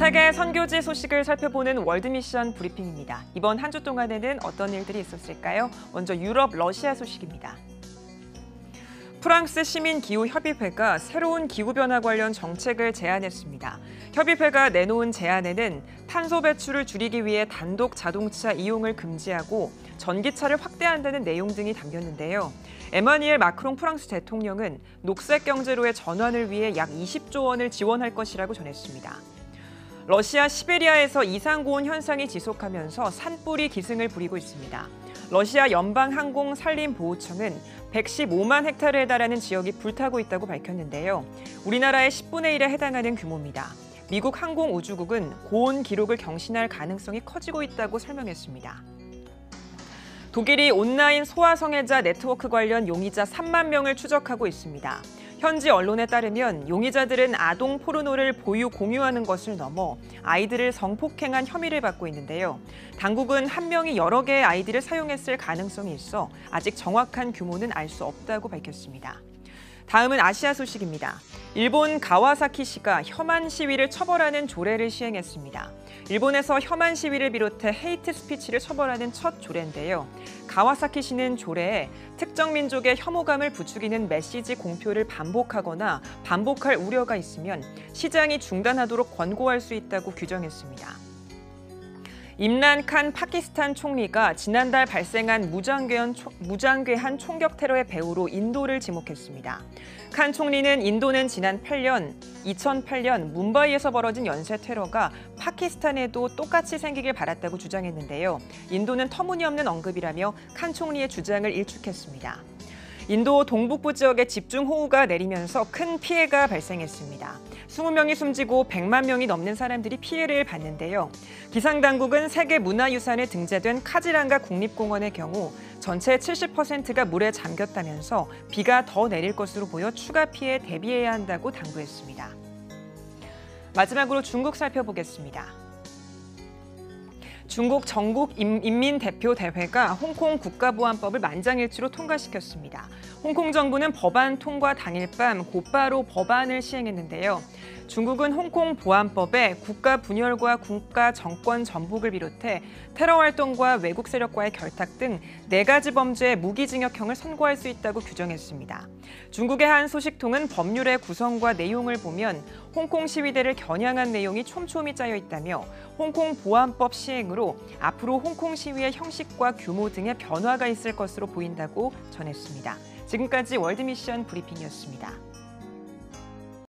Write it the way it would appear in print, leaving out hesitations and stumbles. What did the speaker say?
세계 선교지 소식을 살펴보는 월드미션 브리핑입니다. 이번 한 주 동안에는 어떤 일들이 있었을까요? 먼저 유럽, 러시아 소식입니다. 프랑스 시민기후협의회가 새로운 기후변화 관련 정책을 제안했습니다. 협의회가 내놓은 제안에는 탄소 배출을 줄이기 위해 단독 자동차 이용을 금지하고 전기차를 확대한다는 내용 등이 담겼는데요. 에마뉘엘 마크롱 프랑스 대통령은 녹색 경제로의 전환을 위해 약 20조 원을 지원할 것이라고 전했습니다. 러시아 시베리아에서 이상고온 현상이 지속하면서 산불이 기승을 부리고 있습니다. 러시아 연방항공산림보호청은 115만 헥타르에 달하는 지역이 불타고 있다고 밝혔는데요. 우리나라의 10분의 1에 해당하는 규모입니다. 미국 항공우주국은 고온 기록을 경신할 가능성이 커지고 있다고 설명했습니다. 독일이 온라인 소아성애자 네트워크 관련 용의자 3만 명을 추적하고 있습니다. 현지 언론에 따르면 용의자들은 아동 포르노를 보유 공유하는 것을 넘어 아이들을 성폭행한 혐의를 받고 있는데요. 당국은 한 명이 여러 개의 아이들을 사용했을 가능성이 있어 아직 정확한 규모는 알 수 없다고 밝혔습니다. 다음은 아시아 소식입니다. 일본 가와사키시가 혐한 시위를 처벌하는 조례를 시행했습니다. 일본에서 혐한 시위를 비롯해 헤이트 스피치를 처벌하는 첫 조례인데요. 가와사키시는 조례에 특정 민족의 혐오감을 부추기는 메시지 공표를 반복하거나 반복할 우려가 있으면 시장이 중단하도록 권고할 수 있다고 규정했습니다. 임란 칸 파키스탄 총리가 지난달 발생한 무장괴한 총격 테러의 배후로 인도를 지목했습니다. 칸 총리는 인도는 지난 2008년 뭄바이에서 벌어진 연쇄 테러가 파키스탄에도 똑같이 생기길 바랐다고 주장했는데요. 인도는 터무니없는 언급이라며 칸 총리의 주장을 일축했습니다. 인도 동북부 지역에 집중호우가 내리면서 큰 피해가 발생했습니다. 20명이 숨지고 100만 명이 넘는 사람들이 피해를 봤는데요. 기상당국은 세계문화유산에 등재된 카지랑가 국립공원의 경우 전체 70%가 물에 잠겼다면서 비가 더 내릴 것으로 보여 추가 피해에 대비해야 한다고 당부했습니다. 마지막으로 중국 살펴보겠습니다. 중국 전국인민대표대회가 홍콩 국가보안법을 만장일치로 통과시켰습니다. 홍콩 정부는 법안 통과 당일 밤 곧바로 법안을 시행했는데요. 중국은 홍콩 보안법에 국가 분열과 국가 정권 전복을 비롯해 테러 활동과 외국 세력과의 결탁 등 4가지 범죄의 무기징역형을 선고할 수 있다고 규정했습니다. 중국의 한 소식통은 법률의 구성과 내용을 보면 홍콩 시위대를 겨냥한 내용이 촘촘히 짜여 있다며 홍콩 보안법 시행으로 앞으로 홍콩 시위의 형식과 규모 등의 변화가 있을 것으로 보인다고 전했습니다. 지금까지 월드미션 브리핑이었습니다.